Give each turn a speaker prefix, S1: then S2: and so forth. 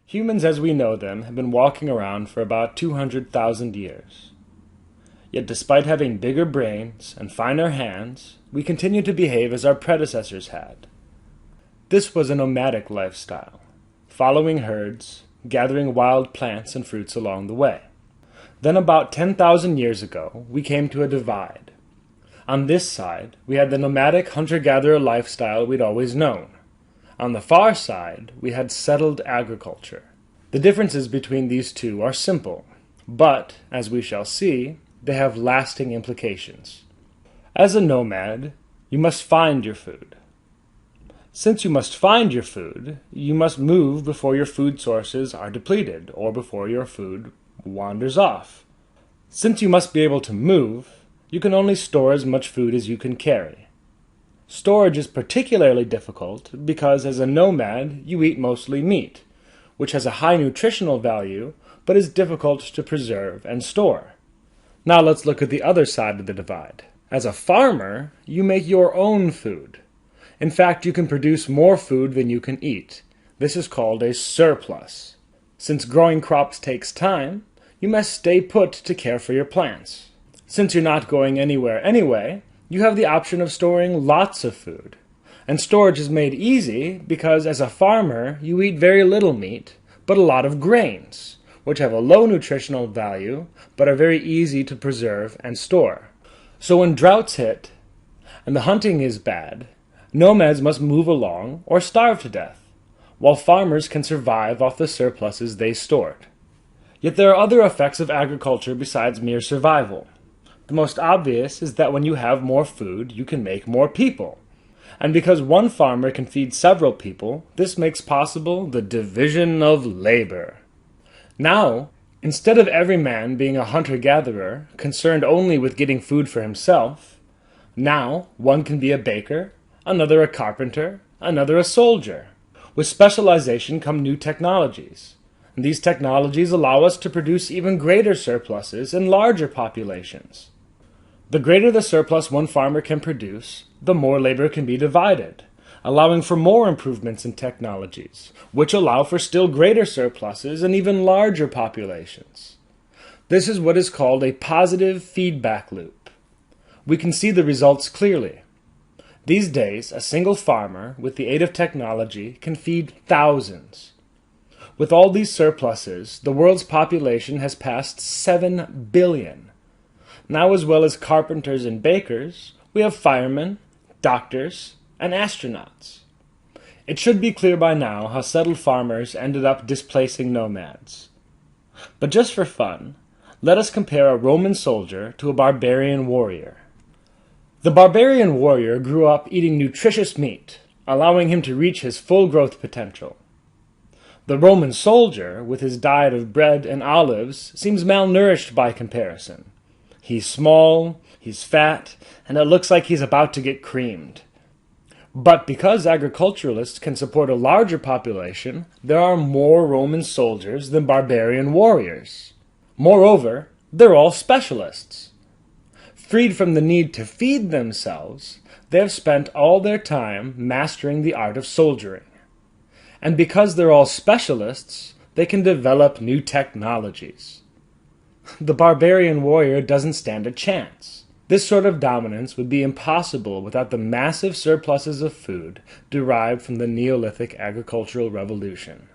S1: Humans as we know them have been walking around for about 200,000 years. Yet despite having bigger brains and finer hands, we continue to behave as our predecessors had. This was a nomadic lifestyle, following herds, gathering wild plants and fruits along the way. Then about 10,000 years ago, we came to a divide. On this side, we had the nomadic hunter-gatherer lifestyle we'd always known. On the far side, we had settled agriculture. The differences between these two are simple, but, as we shall see, they have lasting implications. As a nomad, you must find your food. Since you must find your food, you must move before your food sources are depleted, or before your food wanders off. Since you must be able to move, you can only store as much food as you can carry. Storage is particularly difficult because as a nomad, you eat mostly meat, which has a high nutritional value, but is difficult to preserve and store. Now let's look at the other side of the divide. As a farmer, you make your own food. In fact, you can produce more food than you can eat. This is called a surplus. Since growing crops takes time, you must stay put to care for your plants. Since you're not going anywhere anyway, you have the option of storing lots of food. And storage is made easy because as a farmer, you eat very little meat, but a lot of grains, which have a low nutritional value, but are very easy to preserve and store. So when droughts hit, and the hunting is bad, nomads must move along or starve to death, while farmers can survive off the surpluses they stored. Yet there are other effects of agriculture besides mere survival. The most obvious is that when you have more food, you can make more people. And because one farmer can feed several people, this makes possible the division of labor. Now, instead of every man being a hunter-gatherer, concerned only with getting food for himself, now one can be a baker, another a carpenter, another a soldier. With specialization come new technologies. And these technologies allow us to produce even greater surpluses in larger populations. The greater the surplus one farmer can produce, the more labor can be divided, allowing for more improvements in technologies, which allow for still greater surpluses and even larger populations. This is what is called a positive feedback loop. We can see the results clearly. These days, a single farmer, with the aid of technology, can feed thousands. With all these surpluses, the world's population has passed 7 billion. Now, as well as carpenters and bakers, we have firemen, doctors, and astronauts. It should be clear by now how settled farmers ended up displacing nomads. But just for fun, let us compare a Roman soldier to a barbarian warrior. The barbarian warrior grew up eating nutritious meat, allowing him to reach his full growth potential. The Roman soldier, with his diet of bread and olives, seems malnourished by comparison. He's small, he's fat, and it looks like he's about to get creamed. But because agriculturalists can support a larger population, there are more Roman soldiers than barbarian warriors. Moreover, they're all specialists. Freed from the need to feed themselves, they have spent all their time mastering the art of soldiering. And because they're all specialists, they can develop new technologies. The barbarian warrior doesn't stand a chance. This sort of dominance would be impossible without the massive surpluses of food derived from the Neolithic agricultural revolution.